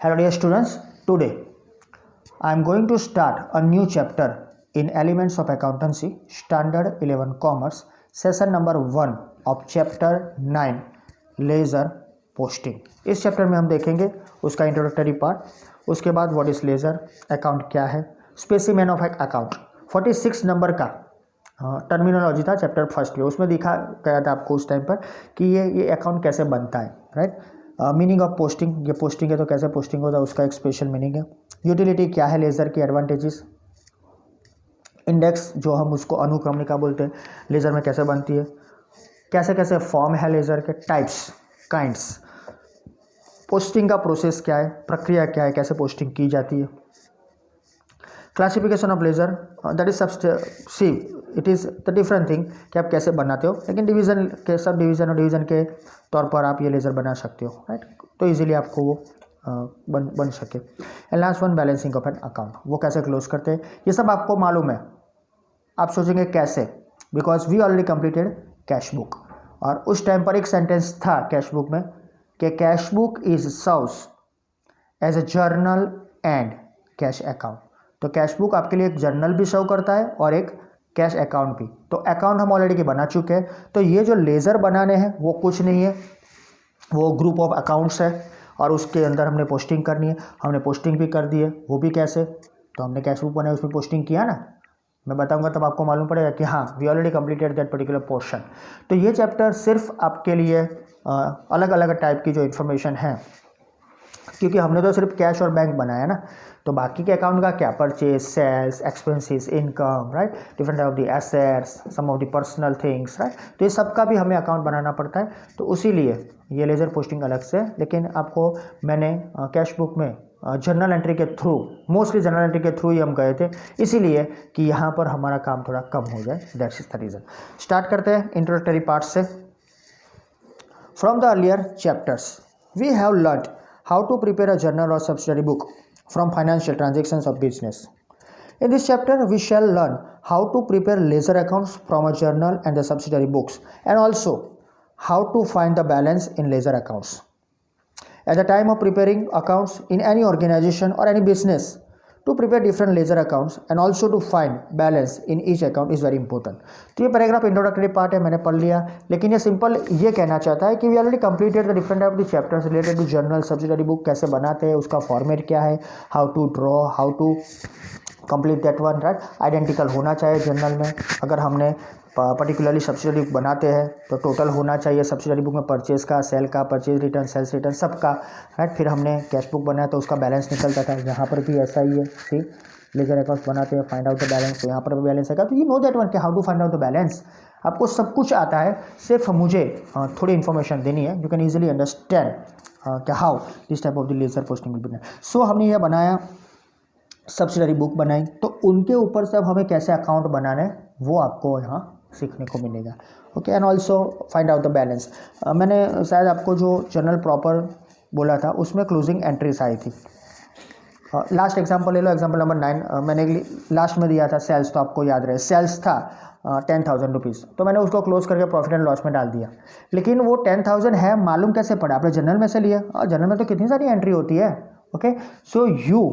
Hello dear students, today I am going to start a new chapter in Elements of Accountancy, Standard 11 Commerce, session number 1 of chapter 9, laser posting. इस chapter में हम देखेंगे उसका introductory part, उसके बाद what is laser, account क्या है, specimen of account. 46 number का टर्मिनोलॉजी था चैप्टर फर्स्ट में, उसमें दिखा गया था आपको उस टाइम पर कि ये अकाउंट कैसे बनता है, राइट। मीनिंग ऑफ पोस्टिंग, ये पोस्टिंग है तो कैसे पोस्टिंग होता है उसका एक स्पेशल मीनिंग है। यूटिलिटी क्या है लेज़र की, एडवांटेजेस, इंडेक्स जो हम उसको अनुक्रमणिका बोलते हैं लेज़र में कैसे बनती है, कैसे कैसे फॉर्म है लेज़र के, टाइप्स, काइंड्स, पोस्टिंग का प्रोसेस क्या है, प्रक्रिया क्या है, कैसे पोस्टिंग की जाती है, classification of laser, that is see it is the different thing कि आप कैसे बनाते हो, लेकिन डिवीज़न के सब डिवीज़न और डिवीज़न के तौर पर आप ये लेज़र बना सकते हो, राइट। तो इजीली आपको वो बन सके। And last one, balancing of an account, वो कैसे क्लोज करते हैं, ये सब आपको मालूम है। आप सोचेंगे कैसे, because we already completed cash book, और उस टाइम पर एक सेंटेंस था कैश बुक में कि cash book is serves as a journal and cash account. तो कैश बुक आपके लिए एक जर्नल भी सर्व करता है और एक कैश अकाउंट भी। तो अकाउंट हम ऑलरेडी बना चुके हैं, तो ये जो लेज़र बनाने हैं वो कुछ नहीं है, वो ग्रुप ऑफ अकाउंट्स है और उसके अंदर हमने पोस्टिंग करनी है। हमने पोस्टिंग भी कर दी है, वो भी कैसे, तो हमने कैश बुक बनाया उसमें पोस्टिंग किया ना, मैं बताऊंगा तब आपको मालूम पड़ेगा कि हाँ we already completed that particular portion. तो ये चैप्टर सिर्फ आपके लिए अलग अलग टाइप की जो इन्फॉर्मेशन है, क्योंकि हमने तो सिर्फ कैश और बैंक बनाया ना, तो बाकी के अकाउंट का क्या, purchase, sales, expenses, income, right, different type of the assets, some of the personal things, right. तो ये सब का भी हमें अकाउंट बनाना पड़ता है, तो उसीलिए ये लेज़र पोस्टिंग अलग से। लेकिन आपको मैंने कैश बुक में जर्नल एंट्री के थ्रू, मोस्टली जर्नल एंट्री के थ्रू ही हम गए थे, इसीलिए कि यहाँ पर हमारा काम थोड़ा कम हो जाए, that's is the reason. Start करते हैं इंट्रोडक्टरी पार्ट से। From the earlier chapters we have learned how to prepare a journal or subsidiary book from financial transactions of business. In this chapter, we shall learn how to prepare ledger accounts from a journal and the subsidiary books, and also how to find the balance in ledger accounts. At the time of preparing accounts in any organization or any business, to prepare different ledger accounts and also to find balance in each account is very important. तो ये paragraph introductory part है, मैंने पढ़ लिया, लेकिन ये simple ये कहना चाहता है कि we already completed the different type of the chapters related to journal, subsidiary book कैसे बनाते हैं, उसका फॉर्मेट क्या है, how to draw, how to complete that one, right. Identical होना चाहिए जर्नल में, अगर हमने पर्टिकुलरली सब्सिडरी बुक बनाते हैं तो टोटल होना चाहिए सब्सिडरी बुक में, परचेज का, सेल का, परचेज रिटर्न, सेल्स रिटर्न, सबका, राइट। फिर हमने कैश बुक बनाया तो उसका बैलेंस निकलता था, यहाँ पर भी ऐसा ही है, सी लेजर अकाउंट्स बनाते हैं, फाइंड आउट द बैलेंस, तो यहाँ पर भी बैलेंस आएगा। तो यू नो दैट वन कि how to find out the balance, आपको सब कुछ आता है, सिर्फ मुझे थोड़ी इन्फॉर्मेशन देनी है, यू कैन ईजिली अंडरस्टैंड कि how this type of the ledger posting will be done. So हमने ये बनाया, सब्सिडरी बुक बनाई, तो उनके ऊपर से अब हमें कैसे अकाउंट बनाना है वो आपको यहाँ सीखने को मिलेगा, okay. And also find out the balance. मैंने शायद आपको जो जर्नल प्रॉपर बोला था उसमें क्लोजिंग एंट्रीज आई थी। लास्ट एग्जांपल ले लो, एग्जांपल नंबर 9 मैंने लास्ट में दिया था सेल्स, तो आपको याद रहे सेल्स था 10,000 रुपीज़, तो मैंने उसको क्लोज करके प्रॉफिट एंड लॉस में डाल दिया। लेकिन वो 10,000 है मालूम कैसे पड़ा, आपने जर्नल में से लिया, और जर्नल में तो कितनी सारी एंट्री होती है, okay. So you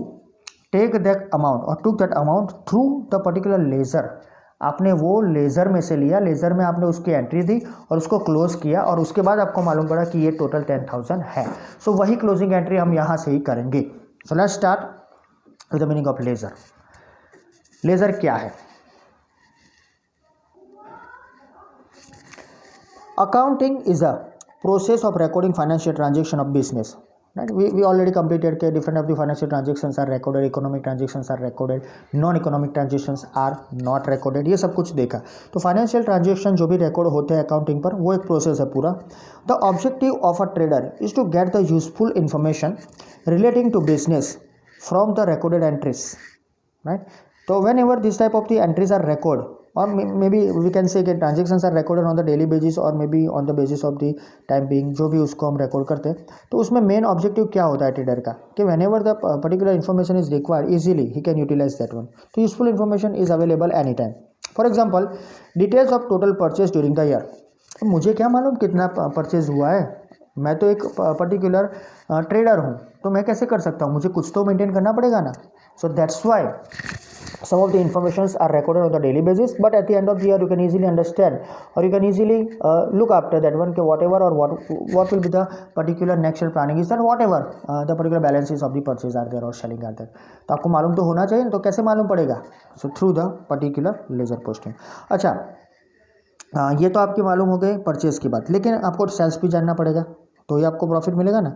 take that amount और took that amount through the particular ledger, आपने वो लेज़र में से लिया, लेज़र में आपने उसकी एंट्री दी और उसको क्लोज किया, और उसके बाद आपको मालूम पड़ा कि ये टोटल 10,000 है। सो वही क्लोजिंग एंट्री हम यहाँ से ही करेंगे। So let's start with the meaning of laser. Laser क्या है? Accounting is a process of recording financial transaction of business, right. We already completed के different of the financial transactions are recorded, economic transactions are recorded, non economic transactions are not recorded, ये सब कुछ देखा। तो financial transaction जो भी record होते हैं अकाउंटिंग पर, वो एक प्रोसेस है पूरा। The objective of a trader is to get the useful information relating to business from the recorded entries, right. तो whenever this type of the entries are record, और maybe we can say transactions are recorded on the daily basis और maybe on the basis of the time being, जो भी उसको हम record करते हैं। तो उसमें मेन ऑब्जेक्टिव क्या होता है ट्रेडर का, कि whenever the particular information is required easily he can utilize that one. तो useful information is available any time. For example details of total purchase during the year, मुझे क्या मालूम कितना परचेज हुआ है, मैं तो एक पर्टिकुलर ट्रेडर हूँ, तो मैं कैसे कर सकता हूँ, मुझे कुछ तो मेंटेन करना पड़ेगा ना. So that's why some of the informations are recorded on the daily basis, but at the end of the year you can easily understand or you can easily look after that one whatever or what will be the particular next year planning is, and whatever the particular balances of the purchase are there or selling are there. तो आपको मालूम तो होना चाहिए, तो कैसे मालूम पड़ेगा, so through the particular ledger posting. अच्छा, ये तो आपकी मालूम हो गई परचेज की बात, लेकिन आपको सेल्स भी जानना पड़ेगा, तो ये आपको प्रॉफिट मिलेगा ना.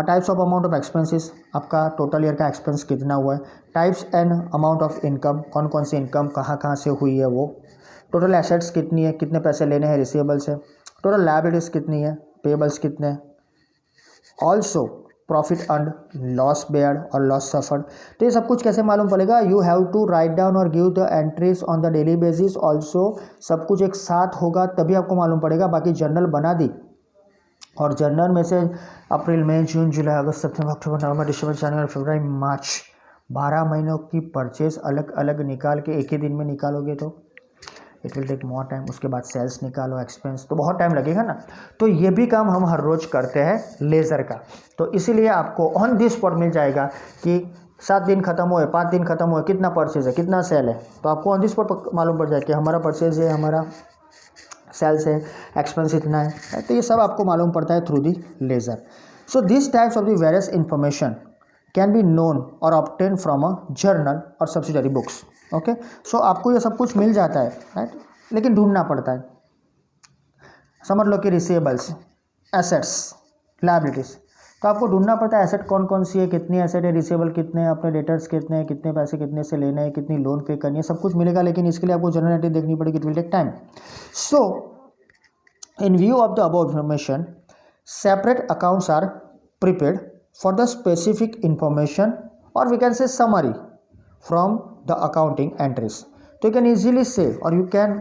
Types of amount of expenses, आपका टोटल ईयर का एक्सपेंस कितना हुआ है. Types and amount of income, कौन कौन सी इनकम कहाँ कहाँ से हुई है वो. टोटल एसेट्स कितनी है, कितने पैसे लेने हैं रिसीवेबल्स है. टोटल लायबिलिटीज़ कितनी है, पेबल्स कितने हैं. Also profit earn, loss beared और लॉस सफर्ड. तो ये सब कुछ कैसे मालूम पड़ेगा, you have to write down और give the entries on the daily basis. Also सब कुछ एक साथ होगा तभी आपको मालूम पड़ेगा. बाकी जर्नल बना दी और जर्नल में से अप्रैल मई जून जुलाई अगस्त सितंबर अक्टूबर नवंबर दिसंबर जनवरी फरवरी मार्च 12 महीनों की परचेज अलग अलग निकाल के एक ही दिन में निकालोगे तो it will take more time. उसके बाद सेल्स निकालो, एक्सपेंस, तो बहुत टाइम लगेगा ना. तो ये भी काम हम हर रोज़ करते हैं लेज़र का. तो इसीलिए आपको ऑन दिस स्पॉट मिल जाएगा कि 7 दिन खत्म हुए, 5 दिन खत्म हुए, कितना परचेज है, कितना सेल है. तो आपको ऑन दिस स्पॉट मालूम पड़ जाएगा कि हमारा परचेज है, हमारा सेल्स है, एक्सपेंस इतना है. तो ये सब आपको मालूम पड़ता है through the laser. So this types of the various information can be known और ऑब्टेन फ्रॉम अ जर्नल और सब्सिडरी बुक्स. ओके, सो आपको ये सब कुछ मिल जाता है, राइट, लेकिन ढूंढना पड़ता है. समझ लो कि रिसीवेबल्स, एसेट्स, लायबिलिटीज़, तो आपको ढूंढना पड़ता है एसेट कौन कौन सी है, कितनी एसेट है, रिसीवेबल कितने हैं, अपने डेटर्स कितने हैं, कितने पैसे कितने से लेने हैं, कितनी लोन पे करनी है, सब कुछ मिलेगा. लेकिन इसके लिए आपको जर्नल एंट्री देखनी पड़ेगी, it will take time. So in view of the above information, separate accounts are prepared for the specific information और we can say summary from the accounting entries. So you can easily say or you can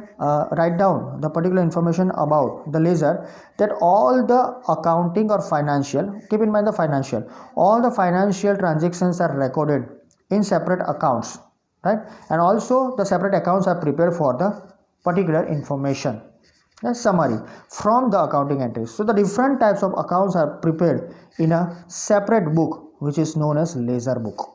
write down the particular information about the ledger that all the accounting or financial, keep in mind the financial, all the financial transactions are recorded in separate accounts, right, and also the separate accounts are prepared for the particular information. That's summary from the accounting entries. So the different types of accounts are prepared in a separate book which is known as ledger book.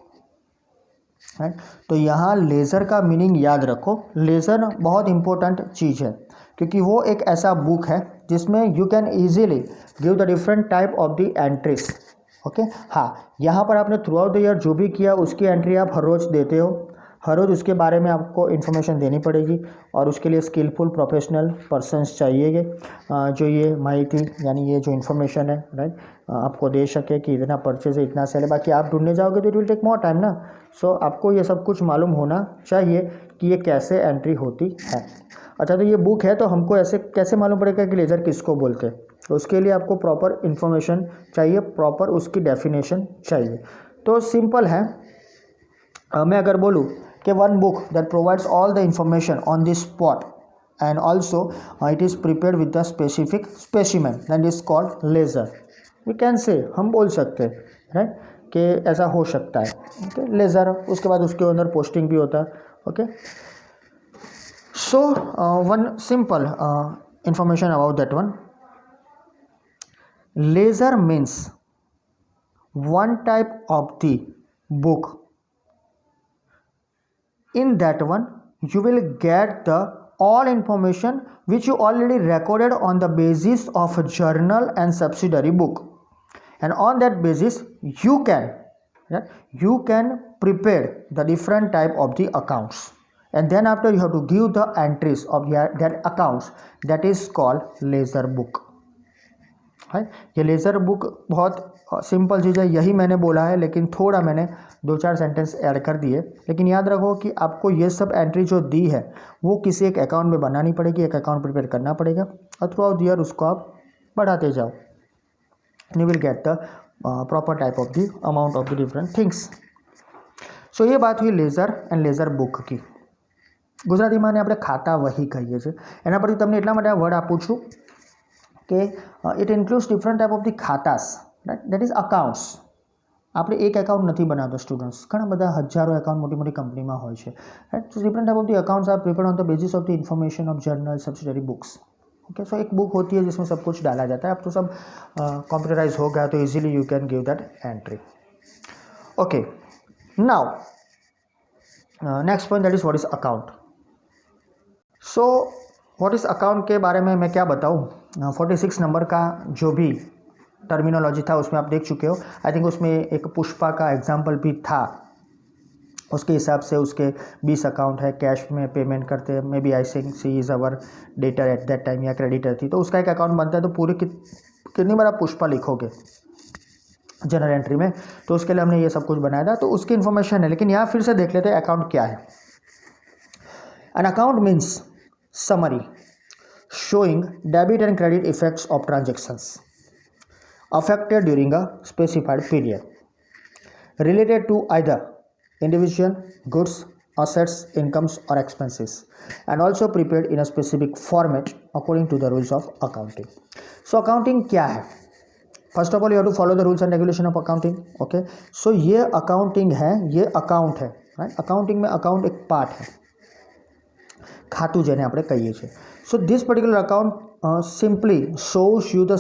Right, तो यहाँ laser का meaning याद रखो. Laser बहुत important चीज़ है क्योंकि वो एक ऐसा बुक है जिसमें you can easily give the different type of the entries. Okay, हाँ, यहाँ पर आपने थ्रू आउट द ईयर जो भी किया उसकी एंट्री आप हर रोज़ देते हो. हर रोज़ उसके बारे में आपको इन्फॉर्मेशन देनी पड़ेगी और उसके लिए स्किलफुल प्रोफेशनल पर्सन्स चाहिए जो ये माहिती यानी ये जो इन्फॉर्मेशन है, राइट, आपको दे सके कि इतना परचेज है, इतना सेल है. बाकी आप ढूंढने जाओगे तो it will take more time ना. सो आपको ये सब कुछ मालूम होना चाहिए कि ये कैसे एंट्री होती है. अच्छा, तो ये बुक है तो हमको ऐसे कैसे मालूम पड़ेगा कि लेज़र किसको बोलते हैं. तो उसके लिए आपको प्रॉपर इन्फॉर्मेशन चाहिए, प्रॉपर उसकी डेफिनेशन चाहिए. तो सिंपल है, मैं अगर बोलूँ कि one book that provides all the information on this spot and also it is prepared with the specific specimen that is called ledger. We can say, हम बोल सकते हैं, राइट, कि ऐसा हो सकता है. ओके, लेज़र, उसके बाद उसके अंदर पोस्टिंग भी होता है. Okay, so one simple information about that one. Laser means one type of the book. In that one you will get the all information which you already recorded on the basis of a journal and subsidiary book, and on that basis you can prepare the different type of the accounts, and then after you have to give the entries of that accounts. That is called ledger book. है, ये laser book बहुत simple चीज़ है, यही मैंने बोला है, लेकिन थोड़ा मैंने 2-4 सेंटेंस ऐड कर दिए. लेकिन याद रखो कि आपको ये सब एंट्री जो दी है वो किसी एक अकाउंट में बनानी पड़ेगी, एक अकाउंट प्रिपेयर करना पड़ेगा और थ्रू आउट द ईयर उसको आप बढ़ाते जाओ. You will get the proper type of the amount of the different things. So ये बात हुई लेज़र एंड लेज़र बुक की. ગુજરાતીમાં આપણે ખાતા વહી કહીએ છીએ. એના પરથી તમને એટલા માટે આ વર્ડ આપું છું કે it includes different type of the ખાતાસ, રાઈટ, દેટ ઇઝ અકાઉન્ટ્સ. આપણે એક એકાઉન્ટ નથી બનાવતો સ્ટુડન્ટ્સ, ઘણા બધા હજારો એકાઉન્ટ મોટી મોટી કંપનીમાં હોય છે, right. So different type of the accounts are prepared on the basis of the information of journal, subsidiary books. Okay, so एक बुक होती है जिसमें सब कुछ डाला जाता है। अब तो सब कंप्यूटराइज हो गया, तो easily you can give that entry. Okay, now next point that is what is account. So what is account के बारे में मैं क्या बताऊँ। 46 नंबर का जो भी टर्मिनोलॉजी था उसमें आप देख चुके हो। आई थिंक उसमें एक पुष्पा का एग्जाम्पल भी था, उसके हिसाब से उसके 20 अकाउंट है, कैश में पेमेंट करते हैं, maybe I think C is our debtor at that time या क्रेडिटर थी, तो उसका एक अकाउंट बनता है। तो पूरे कितनी बार आप पुष्पा लिखोगे जनरल एंट्री में, तो उसके लिए हमने ये सब कुछ बनाया था, तो उसकी इन्फॉर्मेशन है। लेकिन यहाँ फिर से देख लेते हैं अकाउंट क्या है। An account means summary showing debit and credit effects of transactions affected during a specified period related to either individual goods, assets, incomes or expenses, and also prepared in a specific format according to the rules of accounting. So accounting क्या है? First of all you have to follow the rules and regulation of accounting. Okay, so ये accounting है, ये account है, right? accounting में account एक part है, ખાતું જેને આપણે કહીએ છીએ. So this particular account simply shows you the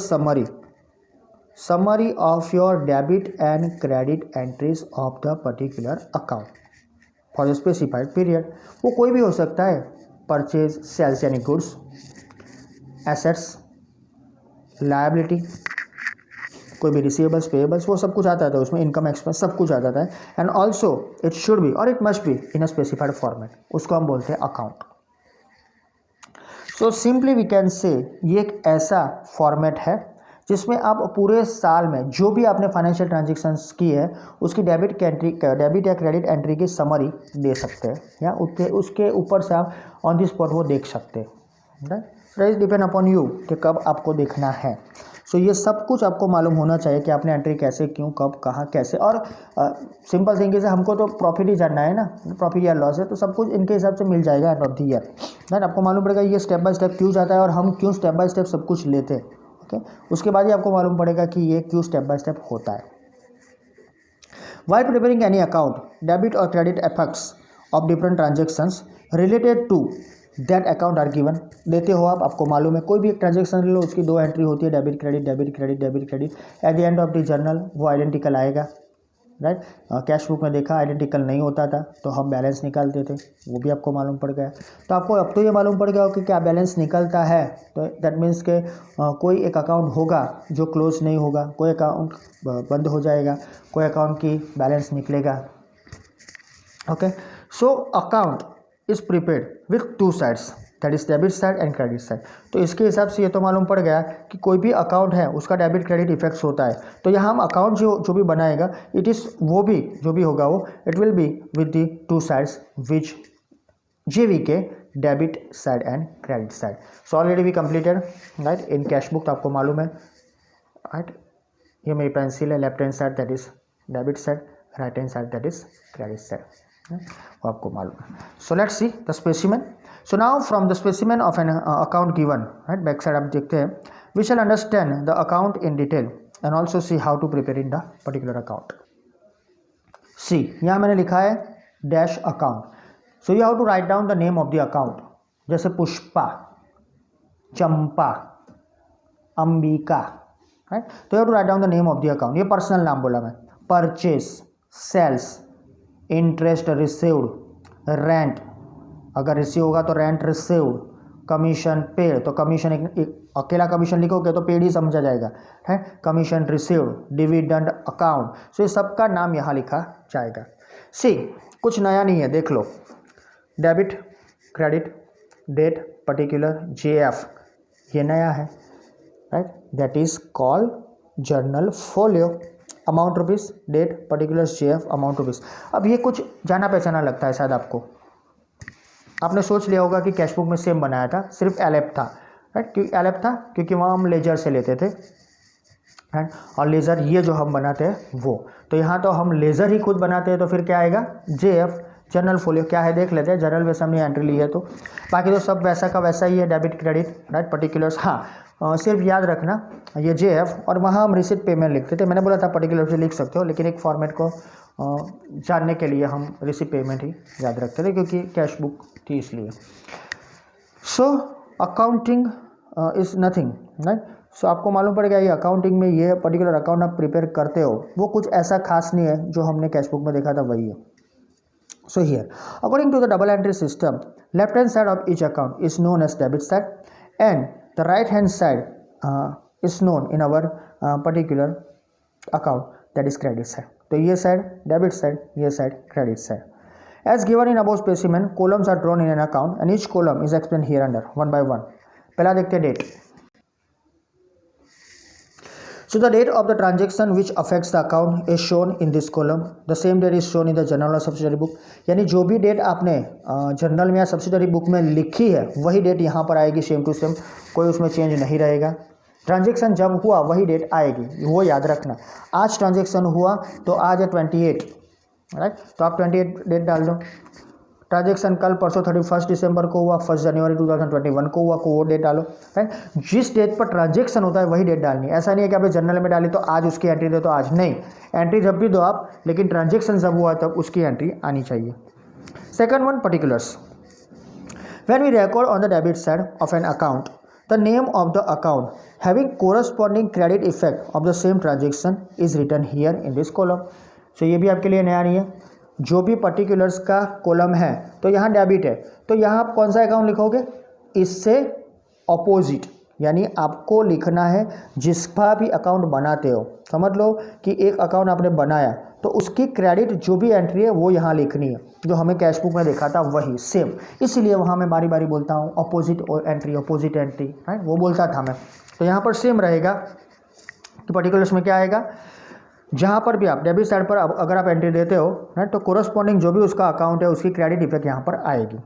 summary of your debit and credit entries of the particular account for a specified period. वो कोई भी हो सकता है, परचेज, सेल्स यानी गुड्स, एसेट्स, लायबिलिटी, कोई भी रिसीवेबल्स, पेएबल्स, वो सब कुछ आता है उसमें, इनकम एक्सपेंस सब कुछ आ जाता है. And also it should be और it must be in a specified format, उसको हम बोलते हैं account. So simply we can say ये एक ऐसा फॉर्मेट है जिसमें आप पूरे साल में जो भी आपने फाइनेंशियल ट्रांजेक्शन्स की है उसकी डेबिट या क्रेडिट एंट्री की समरी दे सकते हैं, या उसके ऊपर से आप ऑन द स्पॉट वो देख सकते हैं. Right, it depend upon you कि कब आपको देखना है. सो ये सब कुछ आपको मालूम होना चाहिए कि आपने एंट्री कैसे, क्यों, कब, कहाँ, कैसे. और सिंपल थिंग है, हमको तो प्रॉफिट ही जानना है ना, प्रॉफिट या लॉस है, तो सब कुछ इनके हिसाब से मिल जाएगा end of the year. Right, आपको मालूम पड़ेगा ये स्टेप बाय स्टेप क्यों जाता है और हम क्यों स्टेप बाय स्टेप सब कुछ लेते हैं. ओके, उसके बाद ही आपको मालूम पड़ेगा कि ये क्यों स्टेप बाय स्टेप होता है. While preparing any account, debit or credit effects of different transactions related to that account are given. देते हो आप, आपको मालूम है कोई भी एक ट्रांजेक्शन ले लो, उसकी 2 एंट्री होती है, debit credit, debit credit, debit credit. At the end of the journal वो आइडेंटिकल आएगा. राइट, कैश बुक में देखा आइडेंटिकल नहीं होता था तो हम बैलेंस निकालते थे, वो भी आपको मालूम पड़ गया. तो आपको अब तो ये मालूम पड़ गया हो कि क्या बैलेंस निकलता है, तो दैट मीन्स के कोई एक अकाउंट होगा जो क्लोज नहीं होगा, कोई अकाउंट बंद हो जाएगा, कोई अकाउंट की बैलेंस निकलेगा. Okay, so account is prepared with 2 sides, that is debit side and credit side. तो इसके हिसाब से ये तो मालूम पड़ गया कि कोई भी अकाउंट है उसका डेबिट क्रेडिट इफेक्ट्स होता है. तो यहाँ हम अकाउंट जो भी बनाएगा, इट इज़ वो भी जो भी होगा वो it will be with the 2 sides which JV के debit side and credit side. So already we completed. Right, in cash book तो आपको मालूम है. राइट, ये मेरी पेंसिल है, left hand side that is debit side, right hand side that is credit side, वो आपको मालूम है. So let's see the specimen. So now from the specimen of an account given, right, back side आप देखते हैं, we shall understand the account in detail and also see how to prepare in the particular account. See, यहाँ मैंने लिखा है dash account. So you have to write down the name of the account. जैसे पुष्पा, चंपा, Ambika, right? तो you have to write down the name of the account. ये personal नाम बोला मैं. Purchase, sales, interest received, rent, अगर रिसीव होगा तो rent received, commission paid, तो कमीशन एक अकेला कमीशन लिखोगे तो पेड ही समझा जाएगा, है. Commission received, dividend account. So ये सबका नाम यहाँ लिखा जाएगा. सी, कुछ नया नहीं है, देख लो. Debit, credit, date, particular, JF, ये नया है. Right, that is called journal folio. Amount rupees, date, particulars, JF, amount rupees. अब ये कुछ जाना पहचाना लगता है शायद आपको. आपने सोच लिया होगा कि कैश बुक में सेम बनाया था, सिर्फ LF था. राइट, क्यों LF था? क्योंकि वहाँ हम लेजर से लेते थे. राइट, और लेज़र ये जो हम बनाते हैं वो, तो यहाँ तो हम लेज़र ही खुद बनाते हैं, तो फिर क्या आएगा? JF, general folio. क्या है देख लेते हैं. जनरल वैसे हमने एंट्री ली है, तो बाकी तो सब वैसा का वैसा ही है, डेबिट क्रेडिट. Right, particulars. हाँ, सिर्फ याद रखना ये JF, और वहाँ हम रिसिप्ट पेमेंट लिखते थे. मैंने बोला था पर्टिकुलर से लिख सकते हो, लेकिन एक फॉर्मेट को जानने के लिए हम रिसिप्ट पेमेंट ही याद रखते थे क्योंकि कैश बुक थी इसलिए. So accounting is nothing, right. So आपको मालूम पड़ गया ये अकाउंटिंग में ये पर्टिकुलर अकाउंट आप प्रिपेयर करते हो वो कुछ ऐसा खास नहीं है जो हमने कैश बुक में देखा था वही है। So here, according to the double entry system, left hand side of each account is known as debit side and the right hand side is known in our particular account, that is credit side. तो ये side debit side, ये side credit side. As given in above specimen, columns are drawn in an account and each column is explained here under one by one. पहला देखते हैं date. So the date of the transaction which affects the account is shown in this column. The same date is shown in the journal or subsidiary book. यानी जो भी date आपने journal में या subsidiary book में लिखी है वही डेट यहाँ पर आएगी सेम टू सेम, कोई उसमें चेंज नहीं रहेगा। ट्रांजेक्शन जब हुआ वही डेट आएगी, वो याद रखना। आज ट्रांजेक्शन हुआ तो आज है 28, राइट, तो आप 28 डेट डाल दो। ट्रांजेक्शन कल परसों 31 दिसंबर को हुआ, 1 जनवरी 2021 को हुआ, को वो डेट डालो, राइट। जिस डेट पर ट्रांजेक्शन होता है वही डेट डालनी है। ऐसा नहीं है कि आपने जर्नल में डाली तो आज उसकी एंट्री दो तो आज, नहीं, एंट्री जब भी दो आप, लेकिन ट्रांजेक्शन जब हुआ तब उसकी एंट्री आनी चाहिए। Second one, particulars. When we record on the debit side of an account the name of the account having corresponding credit effect of the same transaction is written here in this column. So ये भी आपके लिए नया नहीं है। जो भी particulars का कॉलम है तो यहाँ डेबिट है तो यहाँ आप कौन सा अकाउंट लिखोगे, इससे ऑपोजिट, यानी आपको लिखना है जिसका भी अकाउंट बनाते हो। समझ लो कि एक अकाउंट आपने बनाया तो उसकी क्रेडिट जो भी एंट्री है वो यहाँ लिखनी है, जो हमें कैश बुक में देखा था वही सेम। इसीलिए वहाँ मैं बारी बारी बोलता हूँ opposite entry, opposite entry, right, वो बोलता था मैं। तो यहाँ पर सेम रहेगा कि पर्टिकुलर्स में क्या आएगा, जहाँ पर भी आप डेबिट साइड पर अगर आप एंट्री देते हो, राइट, तो कोरस्पॉन्डिंग जो भी उसका अकाउंट है उसकी क्रेडिट इफेक्ट यहाँ पर आएगी,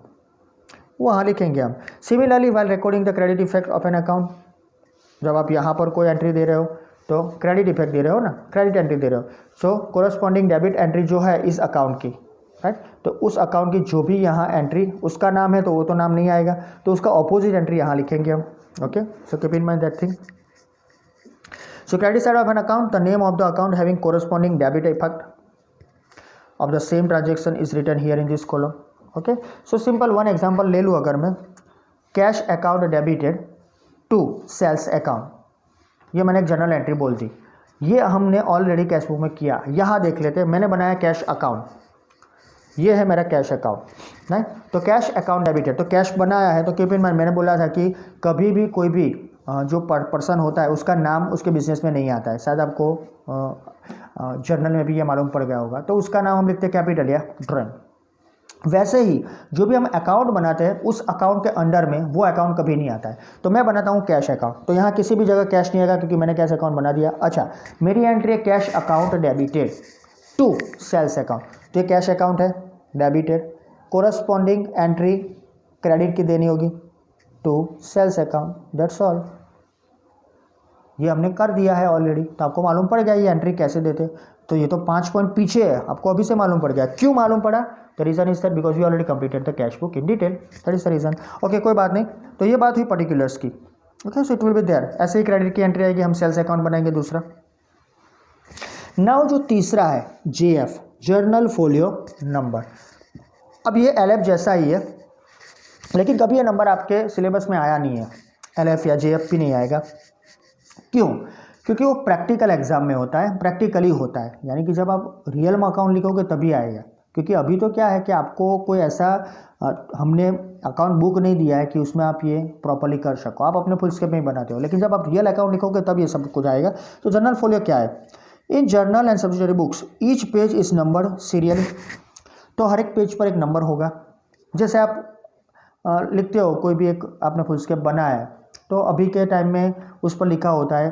वो वहाँ लिखेंगे हम। Similarly while recording the credit effect of an account, जब आप यहाँ पर कोई एंट्री दे रहे हो तो क्रेडिट इफेक्ट दे रहे हो ना, क्रेडिट एंट्री दे रहे हो। सो कोरस्पॉन्डिंग डेबिट एंट्री जो है इस अकाउंट की, राइट, तो उस अकाउंट की जो भी यहाँ एंट्री, उसका नाम है तो वो तो नाम नहीं आएगा, तो उसका ऑपोजिट एंट्री यहाँ लिखेंगे हम। Okay, so keep in mind that thing. So credit side of an account, the name of the account having corresponding debit effect of the same transaction is written here in this column. Okay, so simple one example ले लूँ अगर मैं, cash account debited to sales account, ये मैंने एक general entry बोल दी, ये हमने ऑलरेडी कैश बुक में किया। यहाँ देख लेते हैं, मैंने बनाया कैश अकाउंट, ये है मेरा कैश अकाउंट, नहीं, तो कैश अकाउंट डेबिटेड, तो कैश बनाया है। तो कीप इन माइंड, मैंने बोला था कि कभी भी कोई भी जो पर्सन होता है उसका नाम उसके बिजनेस में नहीं आता है, शायद आपको जर्नल में भी ये मालूम पड़ गया होगा, तो उसका नाम हम लिखते हैं कैपिटल या ड्राइंग। वैसे ही जो भी हम अकाउंट बनाते हैं उस अकाउंट के अंडर में वो अकाउंट कभी नहीं आता है। तो मैं बनाता हूँ कैश अकाउंट, तो यहाँ किसी भी जगह कैश नहीं आएगा क्योंकि मैंने कैश अकाउंट बना दिया। अच्छा, मेरी एंट्री है cash account debited to sales account, तो ये कैश अकाउंट है डेबिटेड, कोरस्पॉन्डिंग एंट्री क्रेडिट की देनी होगी to sales account, that's all. ये हमने कर दिया है ऑलरेडी, तो आपको मालूम पड़ गया ये एंट्री कैसे देते। तो ये तो 5 पॉइंट पीछे है, आपको अभी से मालूम पड़ गया। क्यों मालूम पड़ा? The reason is that because we already completed the cash book in detail, that is the reason. Okay, कोई बात नहीं। तो ये बात हुई पर्टिकुलर्स की। Okay, so it will be there, ऐसे ही क्रेडिट की एंट्री आएगी, हम सेल्स अकाउंट बनाएंगे दूसरा। नाउ जो तीसरा है JF, जर्नल फोलियो नंबर। अब ये LF जैसा ही है, लेकिन कभी ये नंबर आपके सिलेबस में आया नहीं है, LF या JF भी नहीं आएगा। क्यों? क्योंकि वो प्रैक्टिकल एग्जाम में होता है, प्रैक्टिकली होता है, यानी कि जब आप रियल में अकाउंट लिखोगे तभी आएगा। क्योंकि अभी तो क्या है कि आपको कोई ऐसा हमने अकाउंट बुक नहीं दिया है कि उसमें आप ये प्रॉपर्ली कर सको, आप अपने फुल स्केप में ही बनाते हो, लेकिन जब आप रियल अकाउंट लिखोगे तब ये सब कुछ आएगा। तो जर्नल फोलियो क्या है? In journal and subsidiary books each page is number serial, तो हर एक पेज पर एक नंबर होगा। जैसे आप लिखते हो, कोई भी एक आपने फुल स्केप बना है, तो अभी के टाइम में उस पर लिखा होता है,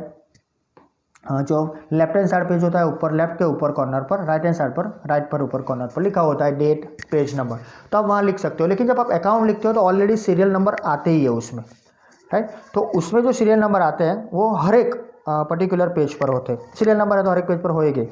जो लेफ्ट हैंड साइड पेज होता है ऊपर लेफ्ट के ऊपर कॉर्नर पर, राइट हैंड साइड पर राइट पर ऊपर कॉर्नर पर लिखा होता है डेट, पेज नंबर, तो आप वहाँ लिख सकते हो। लेकिन जब आप अकाउंट लिखते हो तो ऑलरेडी सीरियल नंबर आते ही है उसमें, राइट। तो उसमें जो सीरियल नंबर आते हैं वो हर एक पर्टिकुलर पेज पर होते हैं, सीरियल नंबर है तो हर एक पेज पर होएंगे।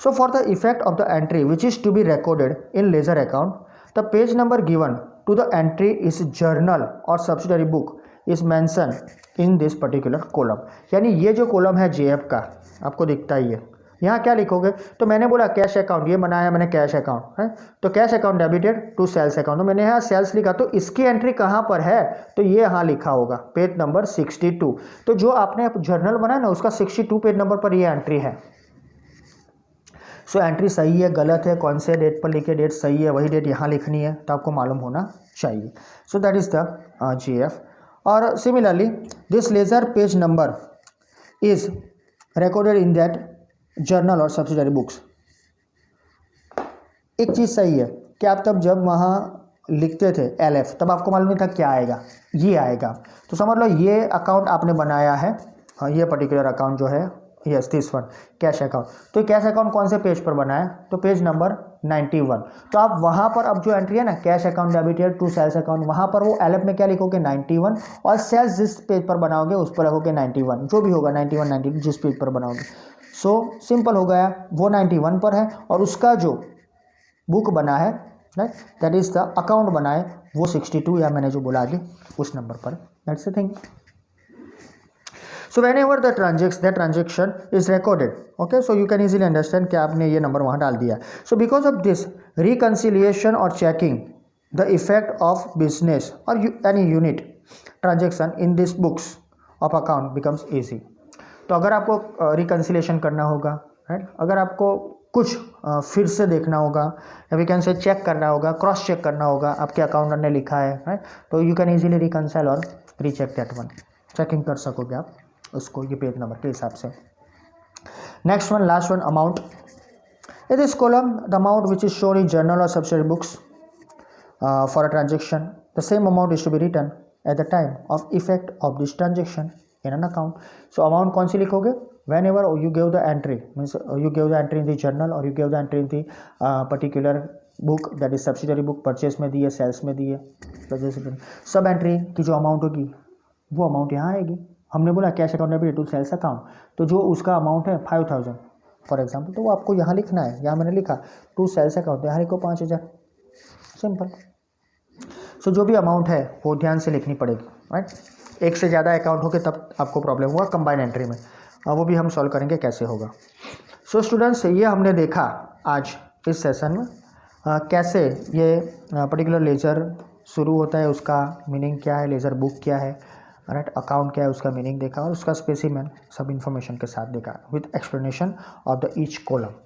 So for the effect of the entry which is to be recorded in ledger account, the page number given to the entry is journal और subsidiary book is mention in this particular column. यानी ये जो column है JF का आपको दिखता ही है, यहाँ क्या लिखोगे, तो मैंने बोला कैश अकाउंट, ये बनाया मैंने कैश अकाउंट है, तो cash account debited to sales account, तो मैंने यहाँ सेल्स लिखा, तो इसकी एंट्री कहाँ पर है, तो ये यहाँ लिखा होगा पेज नंबर 62। तो जो आपने जर्नल बनाया ना उसका 62 पेज नंबर पर ये एंट्री है। सो एंट्री सही है गलत है, कौन से डेट पर लिखे, डेट सही है वही डेट यहाँ लिखनी है, तो आपको मालूम होना चाहिए। So that is the GF। और similarly this ledger page number is recorded in that journal और सब्सिडरी बुक्स। एक चीज़ सही है कि आप तब जब वहाँ लिखते थे LF तब आपको मालूम नहीं था क्या आएगा, ये आएगा। तो समझ लो ये अकाउंट आपने बनाया है, हाँ ये पर्टिकुलर अकाउंट जो है, yes this one cash account. तो कैश अकाउंट कौन से पेज पर बना है, तो पेज नंबर 91। तो आप वहाँ पर अब जो एंट्री है ना cash account debited to sales account, वहाँ पर वो LF में क्या लिखोगे 91, और सेल्स जिस पेज पर बनाओगे उस पर लिखोगे 91, जो भी होगा 91 92 जिस पेज पर बनाओगे। सो सिंपल हो गया, वो 91 पर है और उसका जो बुक बना है right that is the account बना है वो 62 या मैंने जो बोला आगे उस नंबर पर, that's the thing. So whenever the transaction is recorded, okay, so you can easily understand कि आपने ये नंबर वहाँ डाल दिया। So because of this reconciliation और checking the effect of business और any unit transaction in this books of account becomes easy. तो अगर आपको रिकन्सिलेशन करना होगा राइट, अगर आपको कुछ फिर से देखना होगा या वी कैन से चेक करना होगा, क्रॉस चेक करना होगा आपके अकाउंटेंट ने लिखा है राइट, तो यू कैन इजीली रिकन्साइल और रीचेक दैट वन, चेकिंग कर सकोगे आप उसको ये पेज नंबर के हिसाब से। Next one last one amount. In this column the amount which is shown in journal और subsidiary books for a transaction the same amount is to be written at the time of effect of this transaction in an account. So amount कौन सी लिखोगे, whenever you give the entry means you give the entry in the journal or you give the entry in the particular book that is subsidiary book, purchase में दी है, sales में दी है, सब entry की जो amount होगी वो अमाउंट यहाँ आएगी। हमने बोला cash account debit to sales account, तो जो उसका अमाउंट है 5000 फॉर एग्जाम्पल, तो वो आपको यहाँ लिखना है, यहाँ मैंने लिखा टू सेल्स अकाउंट, यहाँ लिखो 5000, सिंपल। सो जो भी अमाउंट है वो ध्यान से लिखनी पड़ेगी राइट। एक से ज़्यादा अकाउंट हो के तब आपको प्रॉब्लम हुआ कंबाइन एंट्री में, वो भी हम सॉल्व करेंगे कैसे होगा। सो स्टूडेंट्स ये हमने देखा आज इस सेशन में कैसे ये पर्टिकुलर लेजर शुरू होता है, उसका मीनिंग क्या है, लेजर बुक क्या है राइट, अकाउंट क्या है उसका मीनिंग देखा, और उसका स्पेसिमेन सब इन्फॉर्मेशन के साथ देखा with explanation of the each column.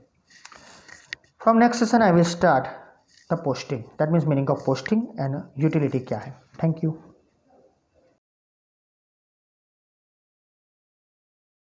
From next session I will start the posting, that means meaning of posting and utility क्या है। Thank you.